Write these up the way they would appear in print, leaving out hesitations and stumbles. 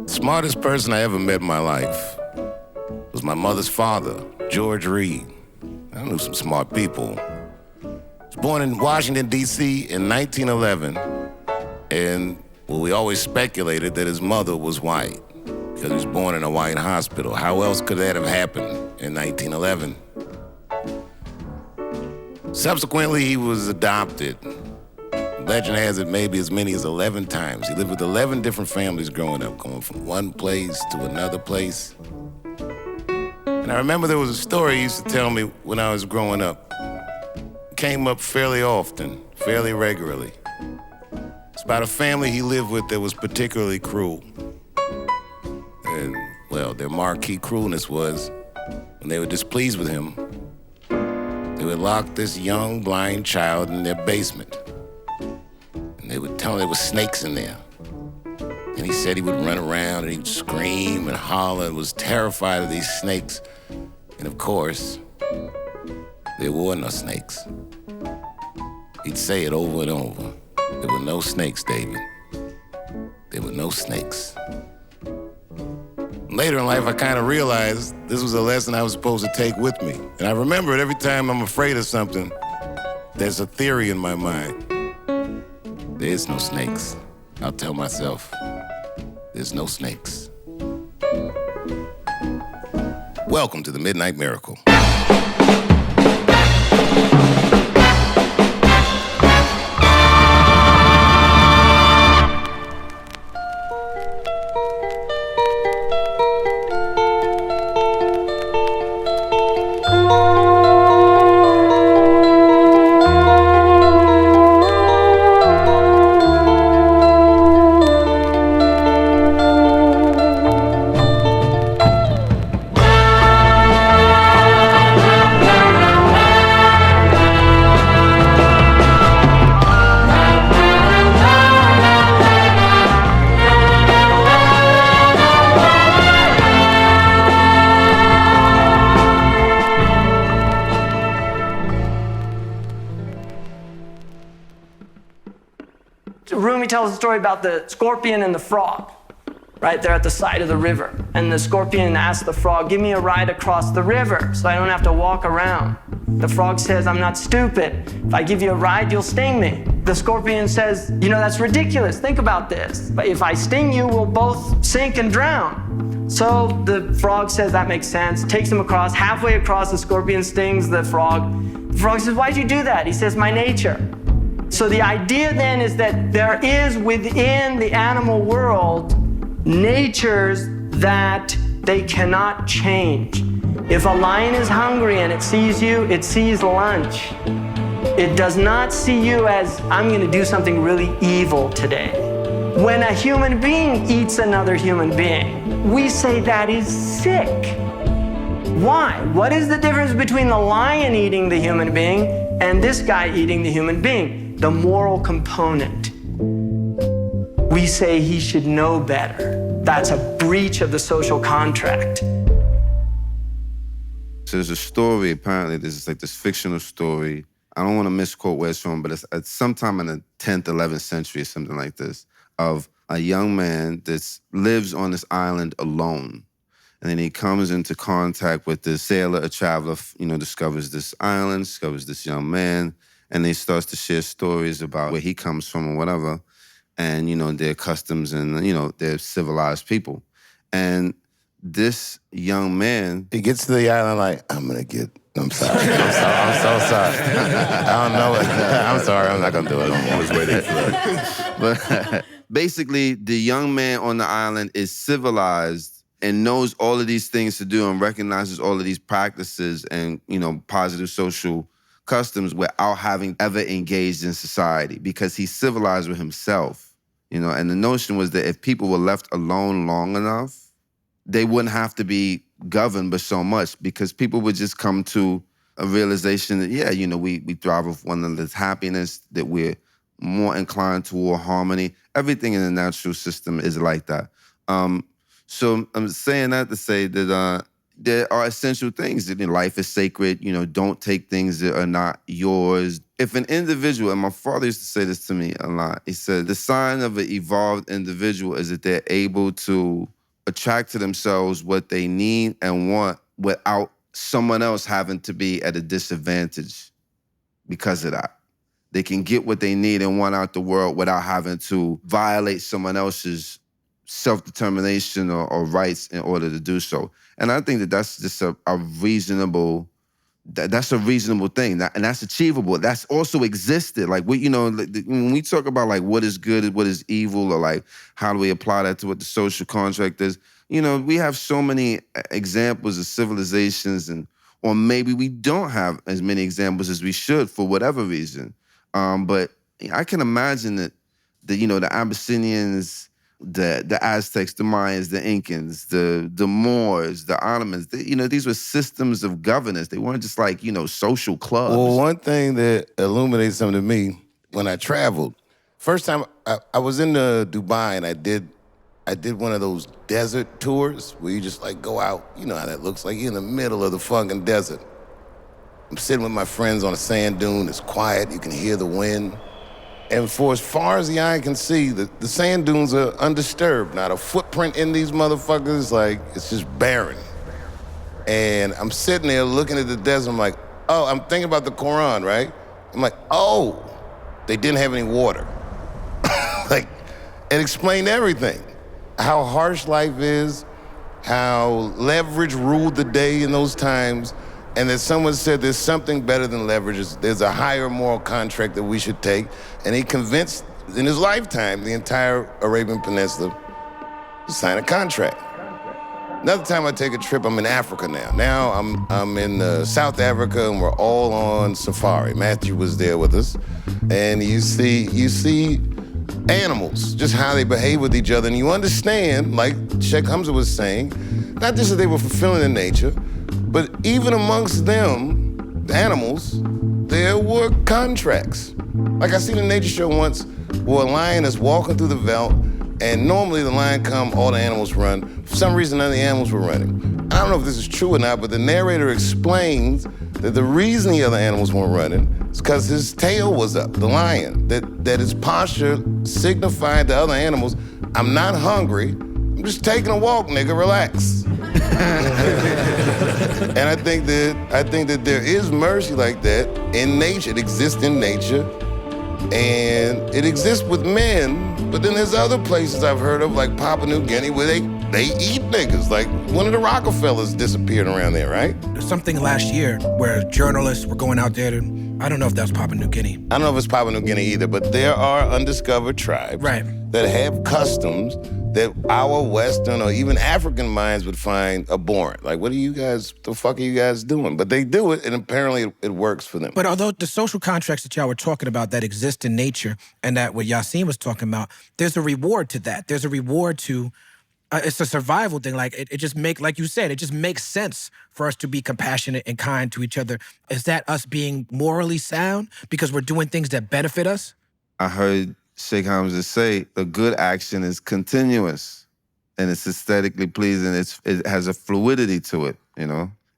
Smartest person I ever met in my life was my mother's father, George Reed. I knew some smart people. He was born in Washington, D.C. in 1911, and we always speculated that his mother was white because he was born in a white hospital. How else could that have happened in 1911? Subsequently, he was adopted. Legend has it maybe as many as 11 times. He lived with 11 different families growing up, going from one place to another place. And I remember there was a story he used to tell me when I was growing up. It came up fairly often, fairly regularly. It's about a family he lived with that was particularly cruel. And, well, their marquee cruelness was when they were displeased with him, they would lock this young, blind child in their basement. They would tell him there were snakes in there. And he said he would run around and he'd scream and holler and was terrified of these snakes. And of course, there were no snakes. He'd say it over and over. There were no snakes, David. There were no snakes. Later in life, I kind of realized this was a lesson I was supposed to take with me. And I remember it every time I'm afraid of something, there's a theory in my mind. There is no snakes. I'll tell myself, there's no snakes. Welcome to the Midnight Miracle. Tells a story about the scorpion and the frog, right? They're at the side of the river. And the scorpion asks the frog, give me a ride across the river so I don't have to walk around. The frog says, I'm not stupid. If I give you a ride, you'll sting me. The scorpion says, you know, that's ridiculous. Think about this. But if I sting you, we'll both sink and drown. So the frog says, that makes sense. Takes him across. Halfway across, the scorpion stings the frog. The frog says, why'd you do that? He says, my nature. So the idea then is that there is within the animal world natures that they cannot change. If a lion is hungry and it sees you, it sees lunch. It does not see you as, I'm going to do something really evil today. When a human being eats another human being, we say that is sick. Why? What is the difference between the lion eating the human being and this guy eating the human being? The moral component. We say he should know better. That's a breach of the social contract. So there's a story, apparently, there's like this fictional story. I don't want to misquote where it's from, but it's sometime in the 10th, 11th century or something like this, of a young man that lives on this island alone. And then he comes into contact with this sailor, a traveler, discovers this island, discovers this young man, and he starts to share stories about where he comes from or whatever, and, their customs and, they're civilized people. And this young man... He gets to the island like, I'm so sorry. I don't know. I'm sorry, I'm not going to do it. I was waiting for it. But basically, the young man on the island is civilized and knows all of these things to do and recognizes all of these practices and, positive social customs without having ever engaged in society because he's civilized with himself, and the notion was that if people were left alone long enough, they wouldn't have to be governed by so much because people would just come to a realization that, we thrive with one another's happiness, that we're more inclined toward harmony. Everything in the natural system is like that. So I'm saying that to say that there are essential things. That life is sacred. Don't take things that are not yours. If an individual, and my father used to say this to me a lot, he said, the sign of an evolved individual is that they're able to attract to themselves what they need and want without someone else having to be at a disadvantage because of that. They can get what they need and want out the world without having to violate someone else's self-determination or rights in order to do so. And I think that that's just a reasonable thing, and that's achievable. That's also existed. Like, when we talk about like what is good, what is evil, or like how do we apply that to what the social contract is, we have so many examples of civilizations, or maybe we don't have as many examples as we should for whatever reason. But I can imagine that the Abyssinians, the Aztecs, the Mayans, the Incans, the Moors, the Ottomans, these were systems of governance. They weren't just like, social clubs. Well, one thing that illuminates something to me, when I traveled, first time I was in Dubai, and I did one of those desert tours where you just like go out, you know how that looks like, you're in the middle of the fucking desert. I'm sitting with my friends on a sand dune, it's quiet, you can hear the wind. And for as far as the eye can see, the sand dunes are undisturbed. Not a footprint in these motherfuckers, like, it's just barren. And I'm sitting there looking at the desert, I'm like, oh, I'm thinking about the Quran, right? I'm like, oh, they didn't have any water. Like, it explained everything. How harsh life is, how leverage ruled the day in those times, and that someone said there's something better than leverage. There's a higher moral contract that we should take. And he convinced, in his lifetime, the entire Arabian Peninsula to sign a contract. Another time I take a trip, I'm in Africa now. Now I'm in South Africa, and we're all on safari. Mathieu was there with us. And you see animals, just how they behave with each other. And you understand, like Shaykh Hamza was saying, not just that they were fulfilling their nature, but even amongst them, the animals, there were contracts. Like I seen a nature show once where a lion is walking through the veldt, and normally the lion come, all the animals run. For some reason, none of the animals were running. I don't know if this is true or not, but the narrator explains that the reason the other animals weren't running is because his tail was up, the lion, that his posture signified to other animals, I'm not hungry, I'm just taking a walk, nigga, relax. And I think that there is mercy like that in nature. It exists in nature, and it exists with men. But then there's other places I've heard of, like Papua New Guinea, where they eat niggas. Like one of the Rockefellers disappeared around there, right? There's something last year where journalists were going out there to, I don't know if that's Papua New Guinea. I don't know if it's Papua New Guinea either, but there are undiscovered tribes that have customs that our Western or even African minds would find abhorrent. Like, the fuck are you guys doing? But they do it, and apparently it works for them. But although the social contracts that y'all were talking about that exist in nature, and that what Yasiin was talking about, there's a reward to that. There's a reward to, it's a survival thing. Like, it just like you said, it just makes sense for us to be compassionate and kind to each other. Is that us being morally sound because we're doing things that benefit us? I heard Shaykh Hamza say, a good action is continuous and it's aesthetically pleasing. It has a fluidity to it,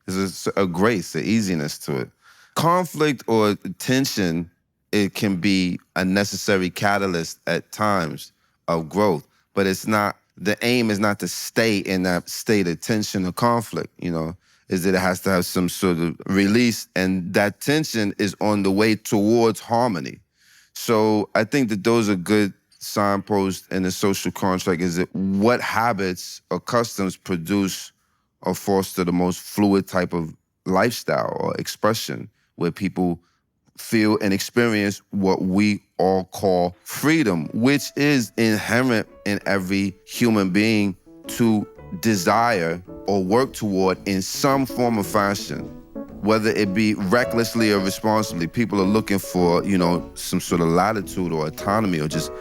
There's a grace, an easiness to it. Conflict or tension, it can be a necessary catalyst at times of growth, but the aim is not to stay in that state of tension or conflict, is that it has to have some sort of release, and that tension is on the way towards harmony. So I think that those are good signposts in the social contract, is that what habits or customs produce or foster the most fluid type of lifestyle or expression where people feel and experience what we all call freedom, which is inherent in every human being to desire or work toward in some form or fashion. Whether it be recklessly or responsibly, people are looking for, some sort of latitude or autonomy or just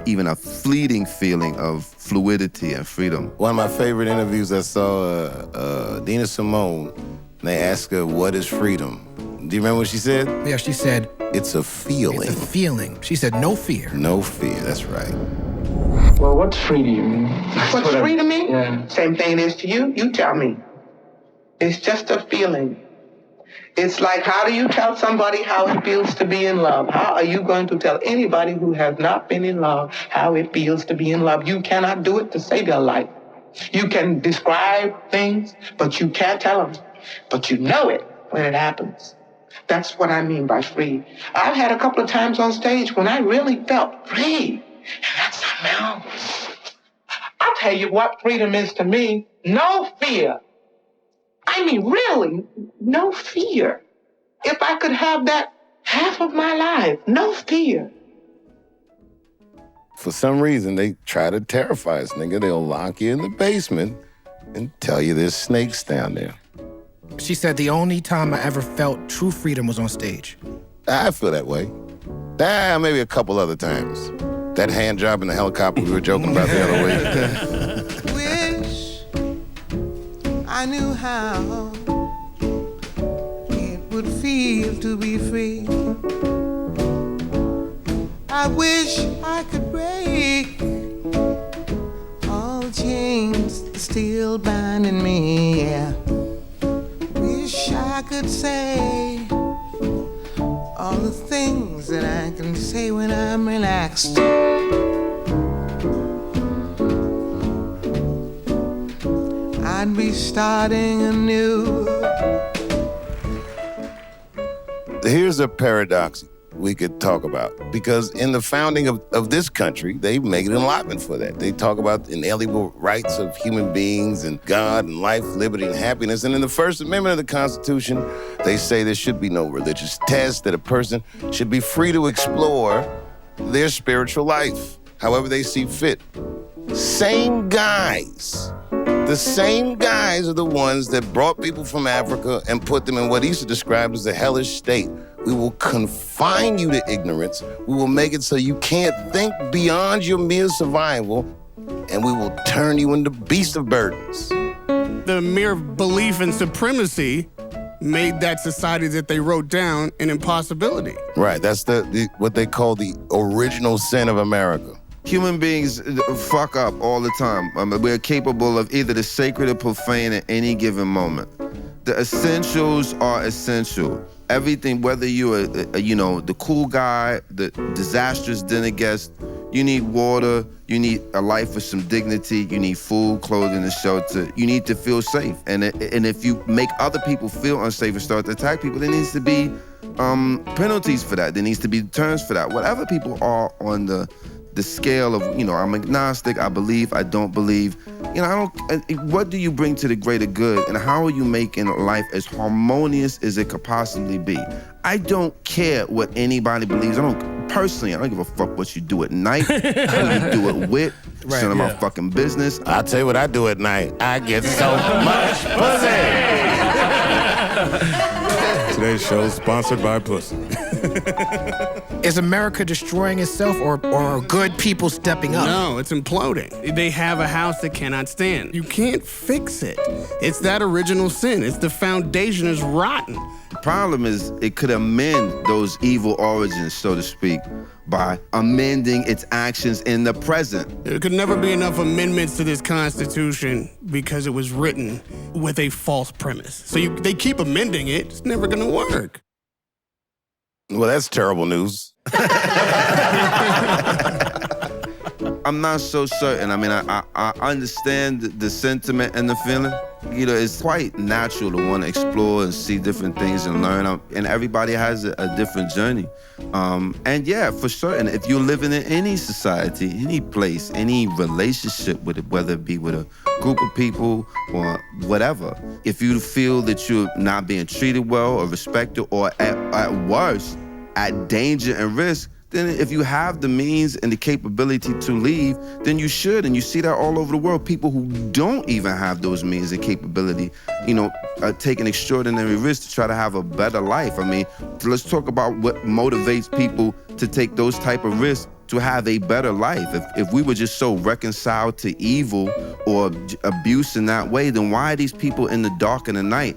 even a fleeting feeling of fluidity and freedom. One of my favorite interviews I saw, Nina Simone, they asked her, what is freedom? Do you remember what she said? Yeah, she said, it's a feeling. It's a feeling. She said, no fear. No fear, that's right. Well, what's free to you mean? What's free to me? Yeah. Same thing it is to you. You tell me. It's just a feeling. It's like, how do you tell somebody how it feels to be in love? How are you going to tell anybody who has not been in love how it feels to be in love? You cannot do it to save your life. You can describe things, but you can't tell them. But you know it when it happens. That's what I mean by free. I've had a couple of times on stage when I really felt free. And that's something else. I'll tell you what freedom is to me. No fear. I mean, really, no fear. If I could have that half of my life, no fear. For some reason, they try to terrify us, nigga. They'll lock you in the basement and tell you there's snakes down there. She said the only time I ever felt true freedom was on stage. I feel that way. Maybe a couple other times. That hand job in the helicopter we were joking about the other week. Wish I knew how it would feel to be free. I wish I could break all chains still binding me, yeah. Wish I could say all the things that I can say when I'm relaxed. I'd be starting anew. Here's a paradox we could talk about, because in the founding of this country, they make an allotment for that. They talk about inalienable rights of human beings and God and life, liberty, and happiness. And in the First Amendment of the Constitution, they say there should be no religious test, that a person should be free to explore their spiritual life, however they see fit. The same guys are the ones that brought people from Africa and put them in what Issa described as a hellish state. We will confine you to ignorance. We will make it so you can't think beyond your mere survival, and we will turn you into beasts of burdens. The mere belief in supremacy made that society that they wrote down an impossibility. Right, that's what they call the original sin of America. Human beings fuck up all the time. We're capable of either the sacred or profane at any given moment. The essentials are essential. Everything, whether you're the cool guy, the disastrous dinner guest, you need water, you need a life with some dignity, you need food, clothing, and shelter. You need to feel safe. And if you make other people feel unsafe and start to attack people, there needs to be penalties for that. There needs to be deterrents for that. Whatever people are on the scale of, I'm agnostic, I believe, I don't believe. What do you bring to the greater good, and how are you making life as harmonious as it could possibly be? I don't care what anybody believes. I don't give a fuck what you do at night, who you do it with. It's none of my fucking business. I'll tell you what I do at night. I get so much pussy. Today's show is sponsored by pussy. Is America destroying itself, or good people stepping up? No, it's imploding. They have a house that cannot stand. You can't fix it. It's that original sin. It's the foundation is rotten. The problem is it could amend those evil origins, so to speak, by amending its actions in the present. There could never be enough amendments to this Constitution because it was written with a false premise. So they keep amending it. It's never gonna work. Well, that's terrible news. I'm not so certain. I mean, I understand the sentiment and the feeling. It's quite natural to want to explore and see different things and learn. And everybody has a different journey. And yeah, for certain, if you're living in any society, any place, any relationship with it, whether it be with a group of people or whatever, if you feel that you're not being treated well or respected, or at worst, at danger and risk, then if you have the means and the capability to leave, then you should. And you see that all over the world. People who don't even have those means and capability, taking extraordinary risks to try to have a better life. I mean, let's talk about what motivates people to take those type of risks to have a better life. If we were just so reconciled to evil or abuse in that way, then why are these people in the dark and the night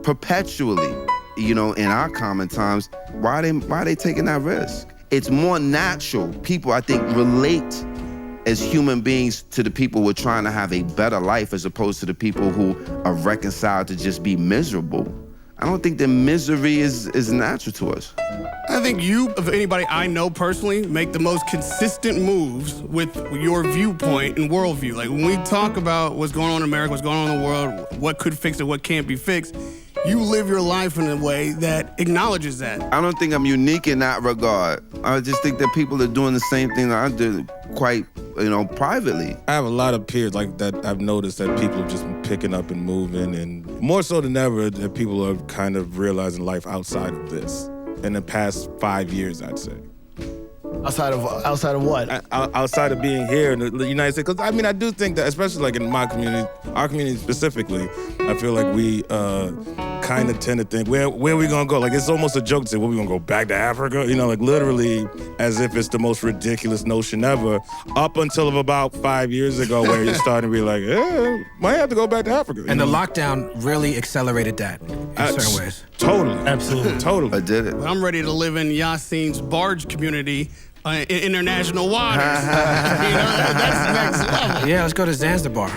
perpetually, in our common times, why are they taking that risk? It's more natural. People, I think, relate as human beings to the people who are trying to have a better life as opposed to the people who are reconciled to just be miserable. I don't think that misery is natural to us. I think you, of anybody I know personally, make the most consistent moves with your viewpoint and worldview. Like when we talk about what's going on in America, what's going on in the world, what could fix it, what can't be fixed, you live your life in a way that acknowledges that. I don't think I'm unique in that regard. I just think that people are doing the same thing that I do quite, privately. I have a lot of peers like that. I've noticed that people have just been picking up and moving, and more so than ever, that people are kind of realizing life outside of this. In the past 5 years, I'd say. Outside of what? Outside of being here in the United States. Because, I do think that, especially like in my community, our community specifically, I feel like we kind of tend to think, where are we going to go? Like, it's almost a joke to say, we going to go back to Africa? Like literally as if it's the most ridiculous notion ever, up until about 5 years ago where you're starting to be like, might have to go back to Africa. And the lockdown really accelerated that in certain ways. Totally. Absolutely. Totally. I did it. I'm ready to live in Yasin's barge community in international waters. That's next level. Yeah, let's go to Zanzibar.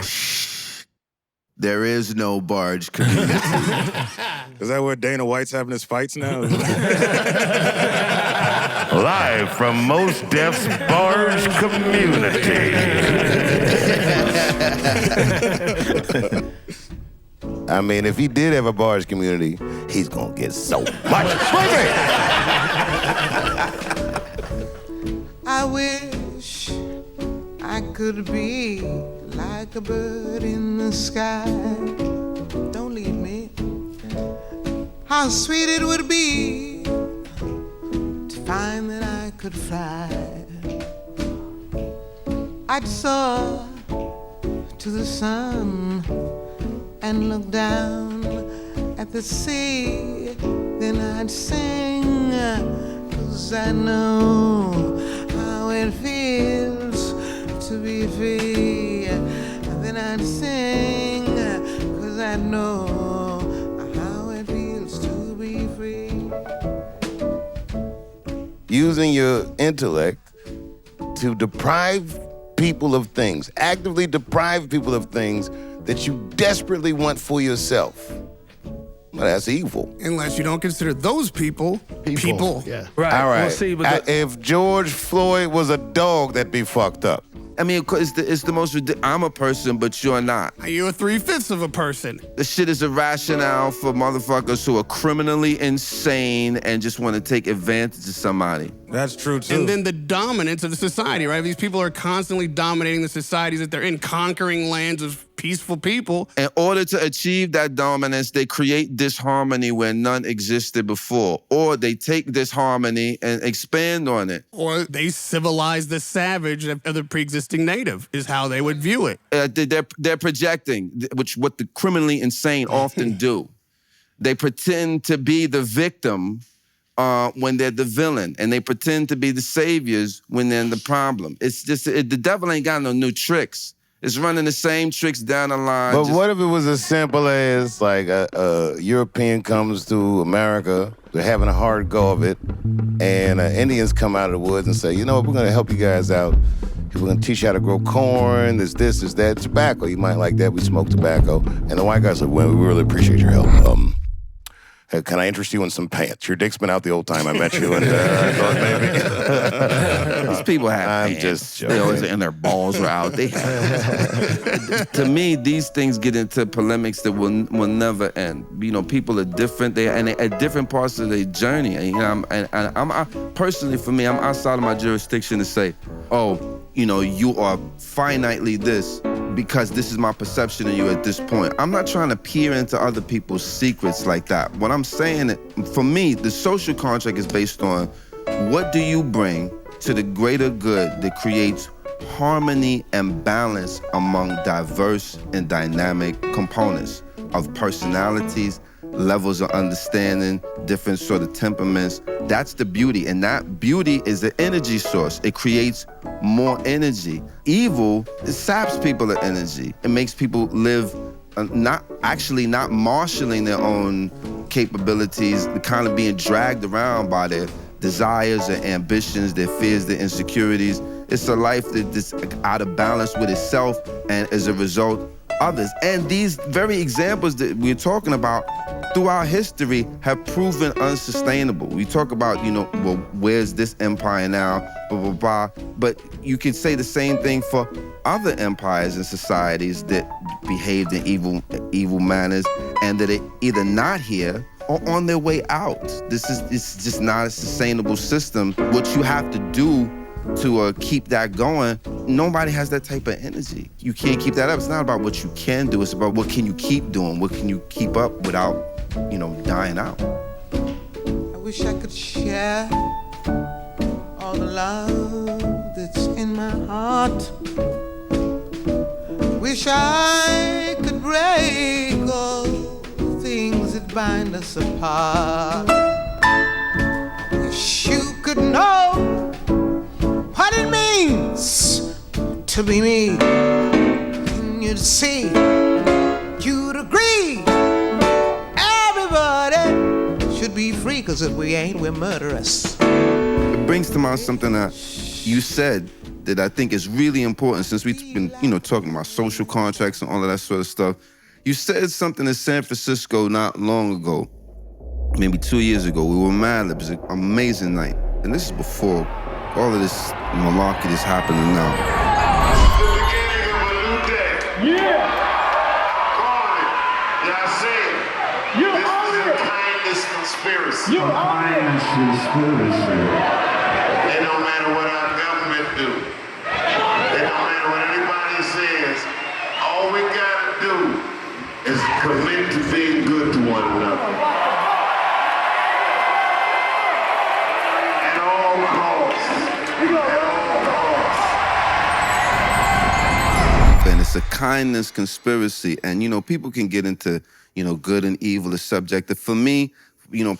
There is no barge community. Is that where Dana White's having his fights now? Live from Mos Def's barge community. If he did have a barge community, he's gonna get so much money. I wish I could be like a bird in the sky. Don't leave me. How sweet it would be to find that I could fly. I'd soar to the sun and look down at the sea. Then I'd sing, 'cause I know how it feels to be free. Then I'd sing, 'cause I know how it feels to be free. Using your intellect to deprive people of things, actively deprive people of things that you desperately want for yourself. Well, that's evil. Unless you don't consider those people. Yeah. Right. All right. Well, see, but If George Floyd was a dog, that'd be fucked up. It's the most ridiculous. I'm a person, but you're not. You're 3/5 of a person. This shit is a rationale for motherfuckers who are criminally insane and just want to take advantage of somebody. That's true, too. And then the dominance of the society, right? These people are constantly dominating the societies that they're in, conquering lands of peaceful people. In order to achieve that dominance, they create disharmony where none existed before. Or they take disharmony and expand on it. Or they civilize the savage of the pre-existing native, is how they would view it. They're projecting, which what the criminally insane often do. They pretend to be the victim when they're the villain, and they pretend to be the saviors when they're in the problem. It's just, the devil ain't got no new tricks. It's running the same tricks down the line. But what if it was as simple as, like, a European comes to America, they're having a hard go of it, and Indians come out of the woods and say, you know what, we're going to help you guys out. We're going to teach you how to grow corn, there's this, there's that, tobacco. You might like that, we smoke tobacco. And the white guys say, well, we really appreciate your help. Can I interest you in some pants? Your dick's been out the old time I met you, and I thought maybe. These people have I'm pants. just joking. They always, and their balls are out. They have. To me, these things get into polemics that will never end. People are different. They're at different parts of their journey. And, I'm personally, for me, I'm outside of my jurisdiction to say, you are finitely this because this is my perception of you at this point. I'm not trying to peer into other people's secrets like that. What I'm saying, for me, the social contract is based on what do you bring to the greater good that creates harmony and balance among diverse and dynamic components of personalities, levels of understanding, different sort of temperaments. That's the beauty, and that beauty is the energy source. It creates more energy. Evil, it saps people of energy. It makes people live not marshaling their own capabilities, kind of being dragged around by their desires, their ambitions, their fears, their insecurities. It's a life that's out of balance with itself and as a result, others. And these very examples that we're talking about throughout history have proven unsustainable. We talk about, well, where's this empire now, blah, blah, blah. But you could say the same thing for other empires and societies that behaved in evil manners and that are either not here or on their way out. It's just not a sustainable system. What you have to do to keep that going, nobody has that type of energy. You can't keep that up. It's not about what you can do, it's about what can you keep doing, what can you keep up without, dying out. I wish I could share all the love that's in my heart. Wish I could break all the things that bind us apart. Wish you could know what it means to be me. And you'd see, you'd agree, everybody should be free, because if we ain't, we're murderous. It brings to mind something that you said that I think is really important since we've been, talking about social contracts and all of that sort of stuff. You said something in San Francisco not long ago, maybe 2 years ago. We were mad. It was an amazing night. And this is before all of this malarkey that's happening now. It's the beginning of a new day. Yeah! Call it. Yasiin. This is a kindness conspiracy. Kindness conspiracy. It don't matter what our government do. It don't matter what anybody says. All we gotta do is commit to being good to one another. At all costs. And it's a kindness conspiracy. And, people can get into, good and evil is subjective. For me,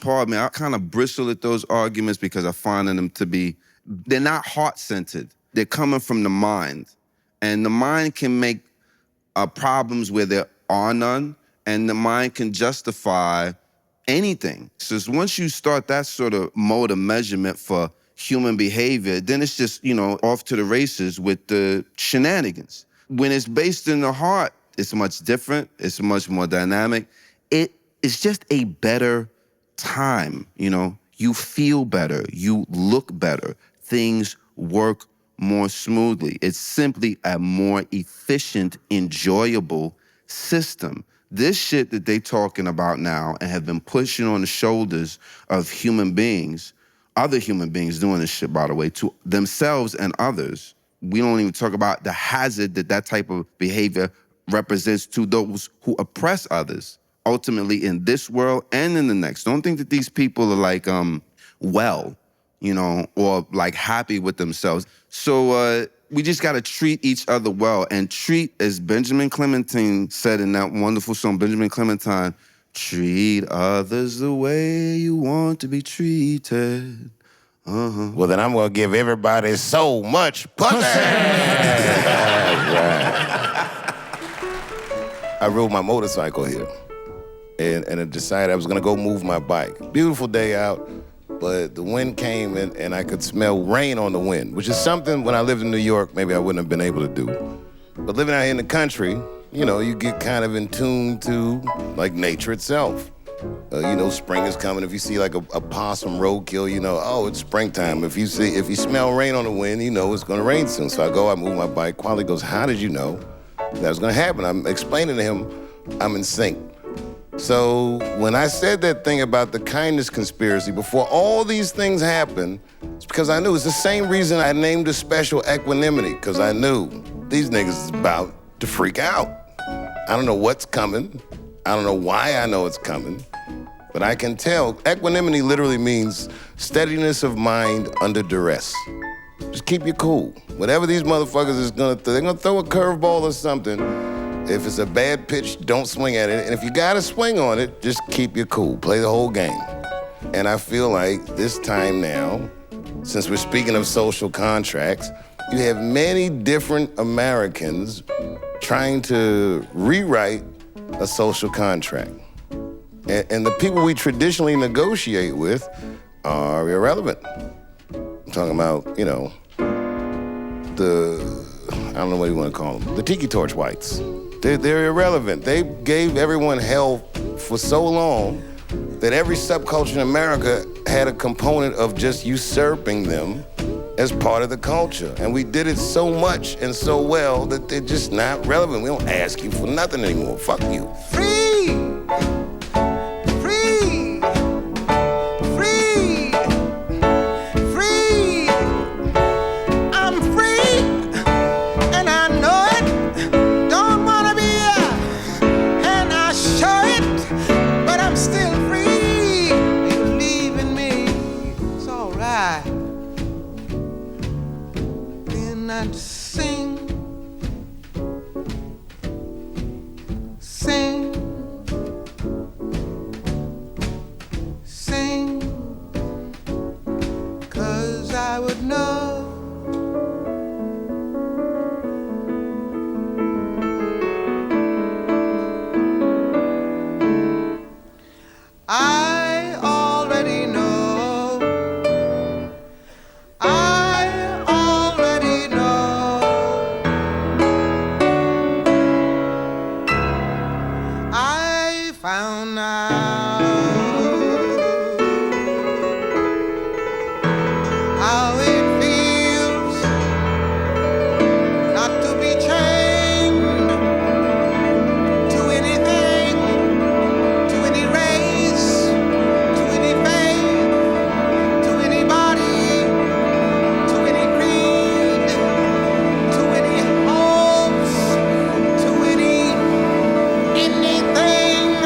pardon me, I kind of bristle at those arguments because I find them to be, they're not heart-centered. They're coming from the mind. And the mind can make problems where there are none, and the mind can justify anything. So once you start that sort of mode of measurement for human behavior, then it's just, off to the races with the shenanigans. When it's based in the heart, it's much different. It's much more dynamic. It's just a better time, You feel better. You look better. Things work more smoothly. It's simply a more efficient, enjoyable system. This shit that they talking about now and have been pushing on the shoulders of human beings, other human beings doing this shit, by the way, to themselves and others. We don't even talk about the hazard that type of behavior represents to those who oppress others, ultimately in this world and in the next. Don't think that these people are like, well, or like happy with themselves. So we just gotta treat each other well and treat, as Benjamin Clementine said in that wonderful song, Benjamin Clementine, treat others the way you want to be treated. Well, then I'm gonna give everybody so much pussy. I rode my motorcycle here, and I decided I was gonna go move my bike. Beautiful day out, but the wind came and I could smell rain on the wind, which is something when I lived in New York, maybe I wouldn't have been able to do. But living out here in the country, you get kind of in tune to like nature itself. Spring is coming. If you see like a possum roadkill, oh, it's springtime. If you smell rain on the wind, it's gonna rain soon. So I move my bike. Kweli goes, how did you know that was gonna happen? I'm explaining to him I'm in sync. So when I said that thing about the kindness conspiracy, before all these things happened, it's because I knew. It's the same reason I named the special Equanimity, because I knew these niggas is about to freak out. I don't know what's coming. I don't know why I know it's coming, but I can tell. Equanimity literally means steadiness of mind under duress. Just keep you cool. Whatever these motherfuckers is they're gonna throw a curveball or something. If it's a bad pitch, don't swing at it. And if you gotta swing on it, just keep you cool. Play the whole game. And I feel like this time now, since we're speaking of social contracts, you have many different Americans trying to rewrite a social contract. And the people we traditionally negotiate with are irrelevant. I'm talking about, I don't know what you want to call them, the Tiki Torch whites. They're irrelevant. They gave everyone hell for so long that every subculture in America had a component of just usurping them as part of the culture. And we did it so much and so well that they're just not relevant. We don't ask you for nothing anymore. Fuck you. Free! Free! Free! Free! I'm free, and I know it. Don't wanna be and I show it, but I'm still free. Believe in me, it's all right. Then I'd sing, sing, sing, 'cause I would know. I already know. I already know. I found out how it feels not to be chained to anything, to any race, to any faith, to anybody, to any creed, to any hopes, to anything.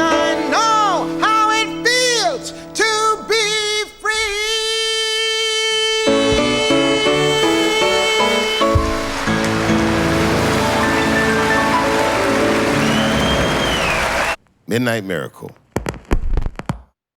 I know how it feels to be free. Midnight Miracle.